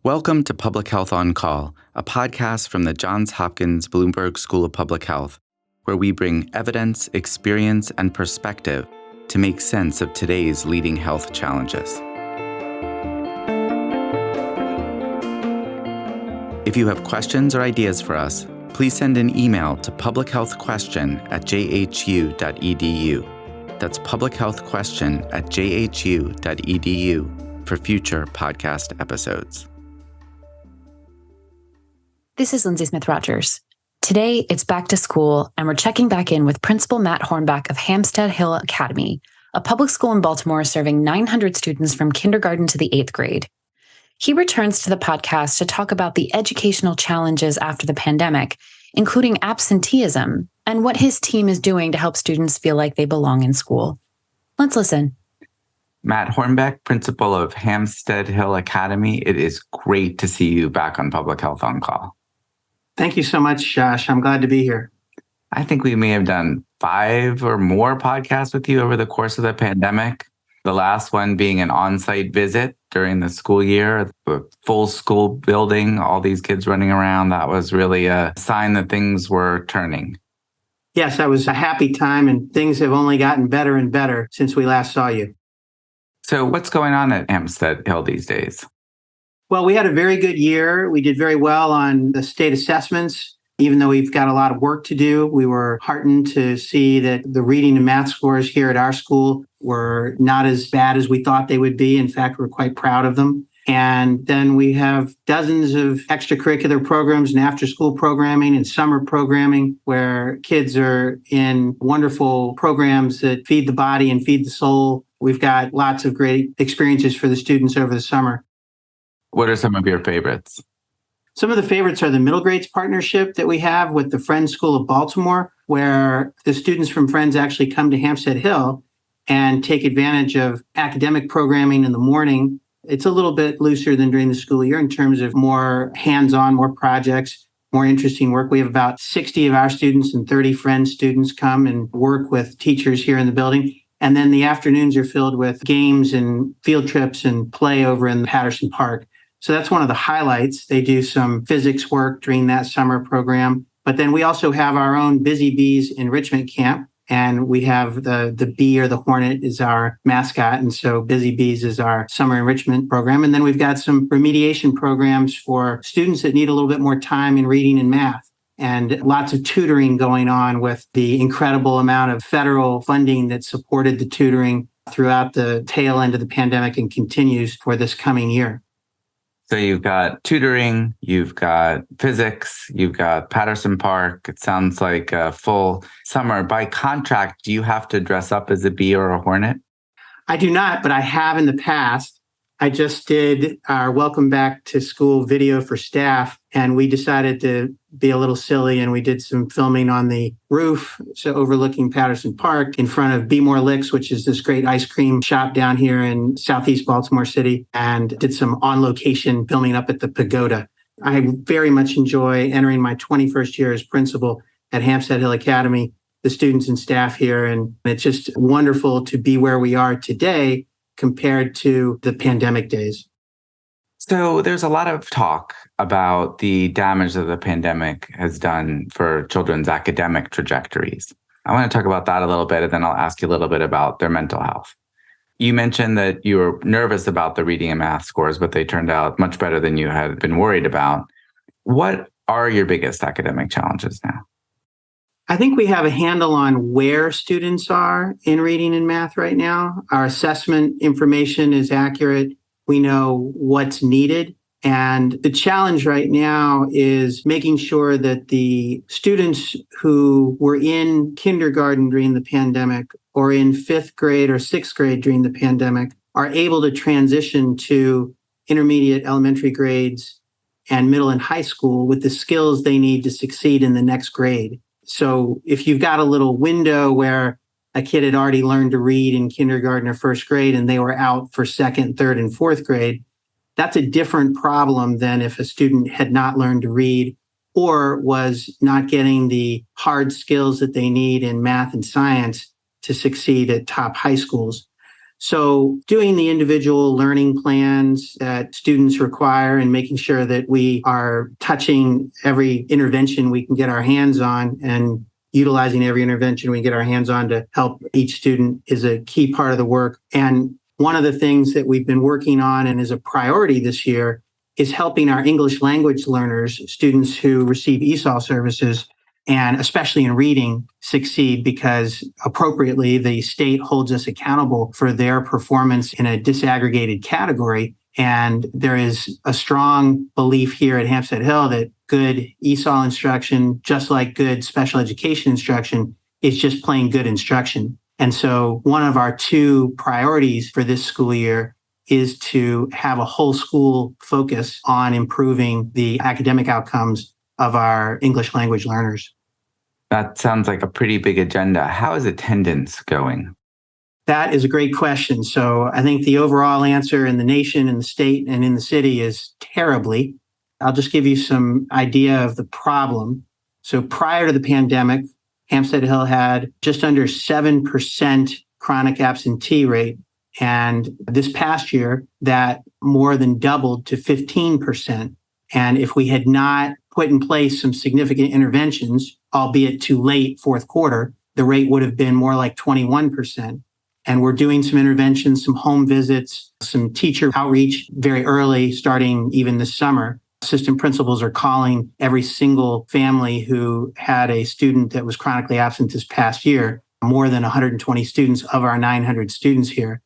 Welcome to Public Health on Call, a podcast from the Johns Hopkins Bloomberg School of Public Health, where we bring evidence, experience, and perspective to make sense of today's leading health challenges. If you have questions or ideas for us, please send an email to publichealthquestion@jhu.edu. That's publichealthquestion@jhu.edu for future podcast episodes. This is Lindsay Smith-Rogers. Today, it's back to school, and we're checking back in with Principal Matt Hornbeck of Hampstead Hill Academy, a public school in Baltimore serving 900 students from kindergarten to the 8th grade. He returns to the podcast to talk about the educational challenges after the pandemic, including absenteeism, and what his team is doing to help students feel like they belong in school. Let's listen. Matt Hornbeck, principal of Hampstead Hill Academy, it is great to see you back on Public Health on Call. Thank you so much, Josh. I'm glad to be here. I think we may have done 5 or more podcasts with you over the course of the pandemic. The last one being an on-site visit during the school year, the full school building, all these kids running around. That was really a sign that things were turning. Yes, that was a happy time, and things have only gotten better and better since we last saw you. So what's going on at Hampstead Hill these days? Well, we had a very good year. We did very well on the state assessments. Even though we've got a lot of work to do, we were heartened to see that the reading and math scores here at our school were not as bad as we thought they would be. In fact, we're quite proud of them. And then we have dozens of extracurricular programs and after-school programming and summer programming where kids are in wonderful programs that feed the body and feed the soul. We've got lots of great experiences for the students over the summer. What are some of your favorites? Some of the favorites are the middle grades partnership that we have with the Friends School of Baltimore, where the students from Friends actually come to Hampstead Hill and take advantage of academic programming in the morning. It's a little bit looser than during the school year in terms of more hands-on, more projects, more interesting work. We have about 60 of our students and 30 Friends students come and work with teachers here in the building. And then the afternoons are filled with games and field trips and play over in Patterson Park. So that's one of the highlights. They do some physics work during that summer program. But then we also have our own Busy Bees enrichment camp. And we have the bee or the hornet is our mascot. And so Busy Bees is our summer enrichment program. And then we've got some remediation programs for students that need a little bit more time in reading and math. And lots of tutoring going on with the incredible amount of federal funding that supported the tutoring throughout the tail end of the pandemic and continues for this coming year. So you've got tutoring, you've got physics, you've got Patterson Park. It sounds like a full summer. By contract, do you have to dress up as a bee or a hornet? I do not, but I have in the past. I just did our welcome back to school video for staff, and we decided to be a little silly, and we did some filming on the roof, so overlooking Patterson Park in front of Be More Licks, which is this great ice cream shop down here in Southeast Baltimore City, and did some on-location filming up at the pagoda. I very much enjoy entering my 21st year as principal at Hampstead Hill Academy, the students and staff here, and it's just wonderful to be where we are today compared to the pandemic days. So there's a lot of talk about the damage that the pandemic has done for children's academic trajectories. I want to talk about that a little bit, and then I'll ask you a little bit about their mental health. You mentioned that you were nervous about the reading and math scores, but they turned out much better than you had been worried about. What are your biggest academic challenges now? I think we have a handle on where students are in reading and math right now. Our assessment information is accurate. We know what's needed. And the challenge right now is making sure that the students who were in kindergarten during the pandemic or in 5th grade or 6th grade during the pandemic are able to transition to intermediate elementary grades and middle and high school with the skills they need to succeed in the next grade. So if you've got a little window where a kid had already learned to read in kindergarten or 1st grade and they were out for 2nd, 3rd, and 4th grade, that's a different problem than if a student had not learned to read or was not getting the hard skills that they need in math and science to succeed at top high schools. So doing the individual learning plans that students require and making sure that we are touching every intervention we can get our hands on and utilizing every intervention we can get our hands on to help each student is a key part of the work. And one of the things that we've been working on and is a priority this year is helping our English language learners, students who receive ESOL services, and especially in reading, succeed, because appropriately the state holds us accountable for their performance in a disaggregated category. And there is a strong belief here at Hampstead Hill that good ESOL instruction, just like good special education instruction, is just plain good instruction. And so one of our two priorities for this school year is to have a whole school focus on improving the academic outcomes of our English language learners. That sounds like a pretty big agenda. How is attendance going? That is a great question. So I think the overall answer in the nation, in the state, and in the city is terribly. I'll just give you some idea of the problem. So prior to the pandemic, Hampstead Hill had just under 7% chronic absentee rate. And this past year, that more than doubled to 15%. And if we had not put in place some significant interventions, albeit too late, fourth quarter, the rate would have been more like 21%. And we're doing some interventions, some home visits, some teacher outreach very early, starting even this summer. Assistant principals are calling every single family who had a student that was chronically absent this past year, more than 120 students of our 900 students here.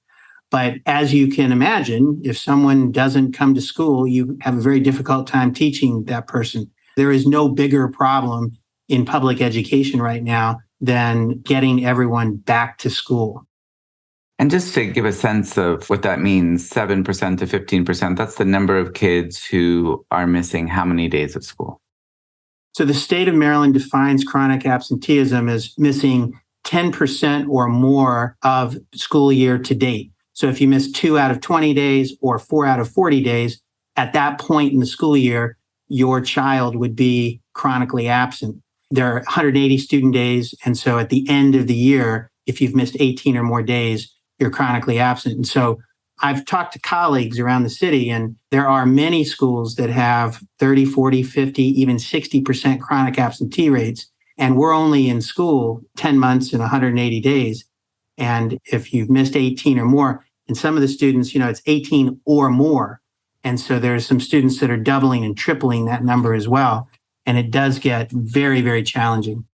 But as you can imagine, if someone doesn't come to school, you have a very difficult time teaching that person. There is no bigger problem in public education right now than getting everyone back to school. And just to give a sense of what that means, 7% to 15%, that's the number of kids who are missing how many days of school? So the state of Maryland defines chronic absenteeism as missing 10% or more of school year to date. So if you miss 2 out of 20 days or 4 out of 40 days, at that point in the school year, your child would be chronically absent. There are 180 student days. And so at the end of the year, if you've missed 18 or more days, you're chronically absent. And so I've talked to colleagues around the city, and there are many schools that have 30, 40, 50, even 60% chronic absentee rates. And we're only in school 10 months and 180 days. And if you've missed 18 or more, and some of the students, it's 18 or more. And so there's some students that are doubling and tripling that number as well. And it does get very, very challenging.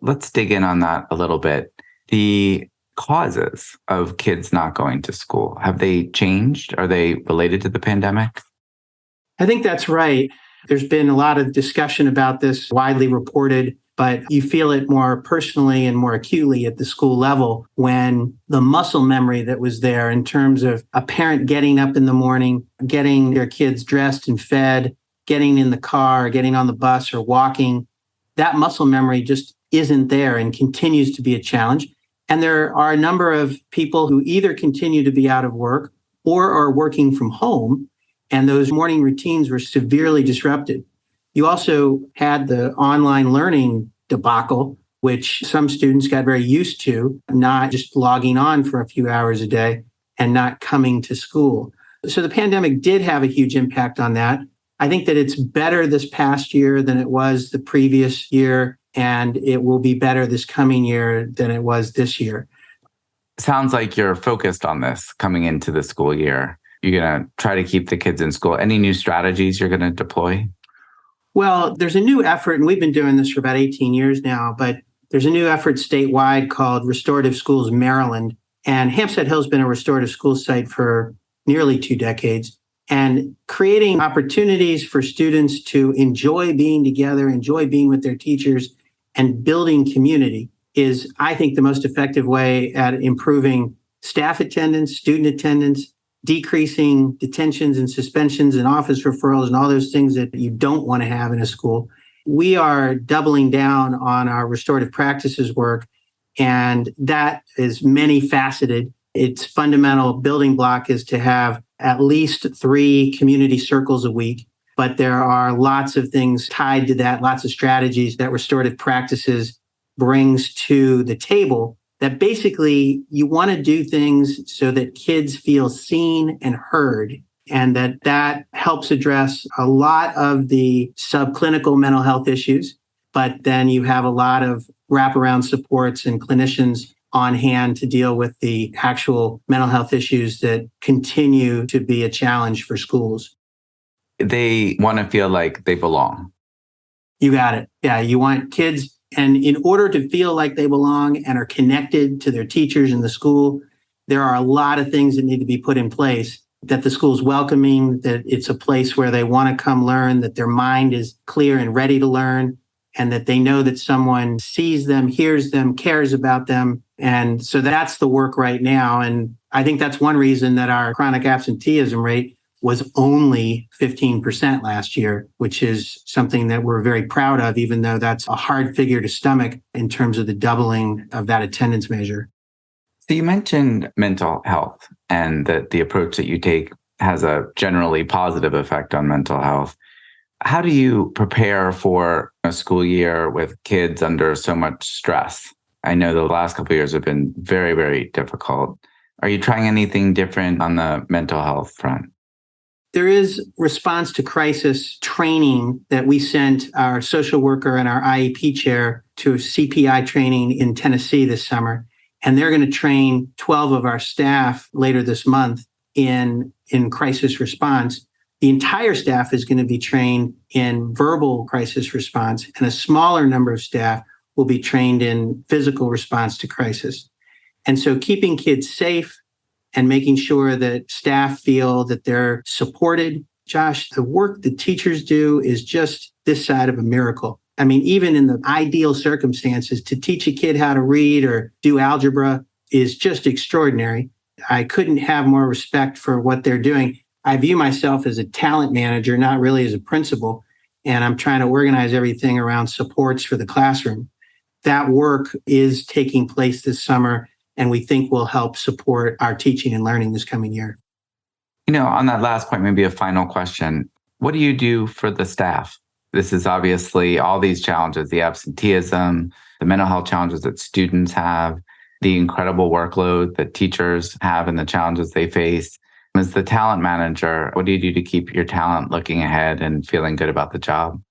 Let's dig in on that a little bit. The causes of kids not going to school, have they changed? Are they related to the pandemic? I think that's right. There's been a lot of discussion about this, widely reported, but you feel it more personally and more acutely at the school level when the muscle memory that was there in terms of a parent getting up in the morning, getting their kids dressed and fed, getting in the car, getting on the bus or walking, that muscle memory just isn't there and continues to be a challenge. And there are a number of people who either continue to be out of work or are working from home, and those morning routines were severely disrupted. You also had the online learning debacle, which some students got very used to, not just logging on for a few hours a day and not coming to school. So the pandemic did have a huge impact on that. I think that it's better this past year than it was the previous year, and it will be better this coming year than it was this year. Sounds like you're focused on this coming into the school year. You're going to try to keep the kids in school. Any new strategies you're going to deploy? Well, there's a new effort, and we've been doing this for about 18 years now, but there's a new effort statewide called Restorative Schools Maryland. And Hampstead Hill's been a restorative school site for nearly 2 decades. And creating opportunities for students to enjoy being together, enjoy being with their teachers, and building community is, I think, the most effective way at improving staff attendance, student attendance, decreasing detentions and suspensions and office referrals and all those things that you don't want to have in a school. We are doubling down on our restorative practices work, and that is many faceted. Its fundamental building block is to have at least 3 community circles a week, but there are lots of things tied to that, lots of strategies that restorative practices brings to the table that basically you want to do things so that kids feel seen and heard, and that helps address a lot of the subclinical mental health issues. But then you have a lot of wraparound supports and clinicians on hand to deal with the actual mental health issues that continue to be a challenge for schools. They want to feel like they belong. You got it. Yeah, you want kids, and in order to feel like they belong and are connected to their teachers in the school, there are a lot of things that need to be put in place, that the school's welcoming, that it's a place where they want to come learn, that their mind is clear and ready to learn, and that they know that someone sees them, hears them, cares about them. And so that's the work right now. And I think that's one reason that our chronic absenteeism rate was only 15% last year, which is something that we're very proud of, even though that's a hard figure to stomach in terms of the doubling of that attendance measure. So you mentioned mental health and that the approach that you take has a generally positive effect on mental health. How do you prepare for a school year with kids under so much stress? I know the last couple of years have been very, very difficult. Are you trying anything different on the mental health front? There is response to crisis training that we sent our social worker and our IEP chair to CPI training in Tennessee this summer. And they're going to train 12 of our staff later this month in crisis response. The entire staff is going to be trained in verbal crisis response, and a smaller number of staff will be trained in physical response to crisis. And so keeping kids safe and making sure that staff feel that they're supported. Josh, the work that teachers do is just this side of a miracle. I mean, even in the ideal circumstances, to teach a kid how to read or do algebra is just extraordinary. I couldn't have more respect for what they're doing. I view myself as a talent manager, not really as a principal, and I'm trying to organize everything around supports for the classroom. That work is taking place this summer, and we think will help support our teaching and learning this coming year. You know, on that last point, maybe a final question. What do you do for the staff? This is obviously all these challenges, the absenteeism, the mental health challenges that students have, the incredible workload that teachers have and the challenges they face. As the talent manager, what do you do to keep your talent looking ahead and feeling good about the job?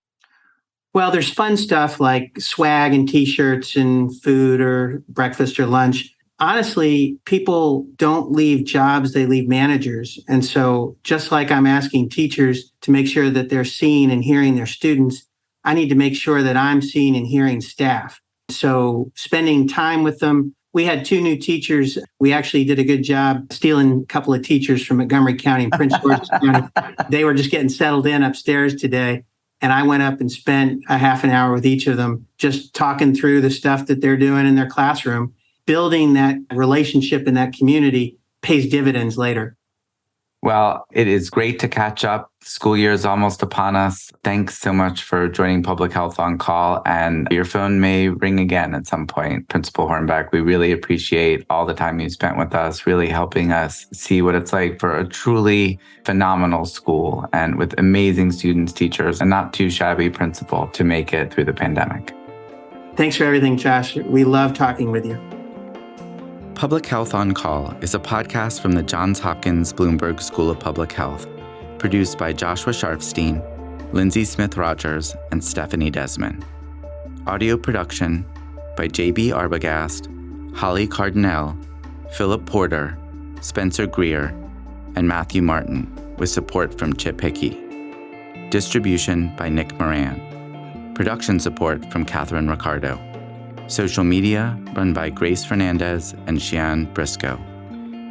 Well, there's fun stuff like swag and t-shirts and food or breakfast or lunch. Honestly, people don't leave jobs, they leave managers. And so just like I'm asking teachers to make sure that they're seeing and hearing their students, I need to make sure that I'm seeing and hearing staff. So spending time with them. We had 2 new teachers. We actually did a good job stealing a couple of teachers from Montgomery County and Prince George's County. They were just getting settled in upstairs today. And I went up and spent a half an hour with each of them, just talking through the stuff that they're doing in their classroom. Building that relationship in that community pays dividends later. Well, it is great to catch up. School year is almost upon us. Thanks so much for joining Public Health on Call. And your phone may ring again at some point, Principal Hornbeck. We really appreciate all the time you spent with us, really helping us see what it's like for a truly phenomenal school and with amazing students, teachers, and not too shabby principal to make it through the pandemic. Thanks for everything, Josh. We love talking with you. Public Health on Call is a podcast from the Johns Hopkins Bloomberg School of Public Health, produced by Joshua Sharfstein, Lindsay Smith-Rogers, and Stephanie Desmond. Audio production by J.B. Arbogast, Holly Cardinale, Philip Porter, Spencer Greer, and Matthew Martin, with support from Chip Hickey. Distribution by Nick Moran. Production support from Catherine Ricardo. Social media run by Grace Fernandez and Shian Briscoe.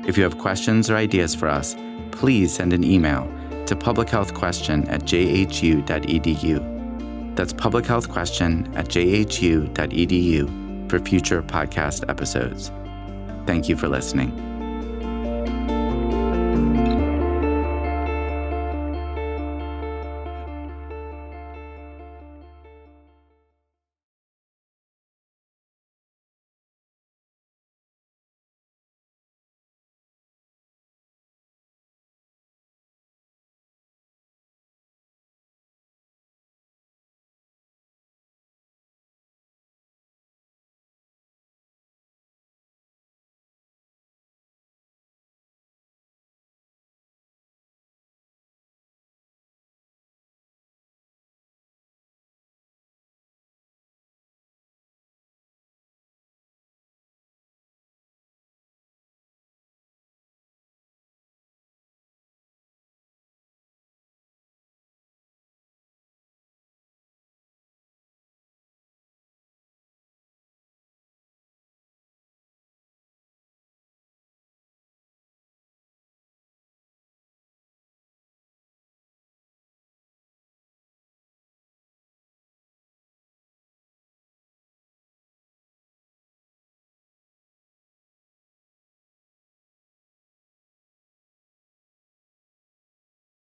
If you have questions or ideas for us, please send an email to publichealthquestion@jhu.edu. That's publichealthquestion@jhu.edu for future podcast episodes. Thank you for listening.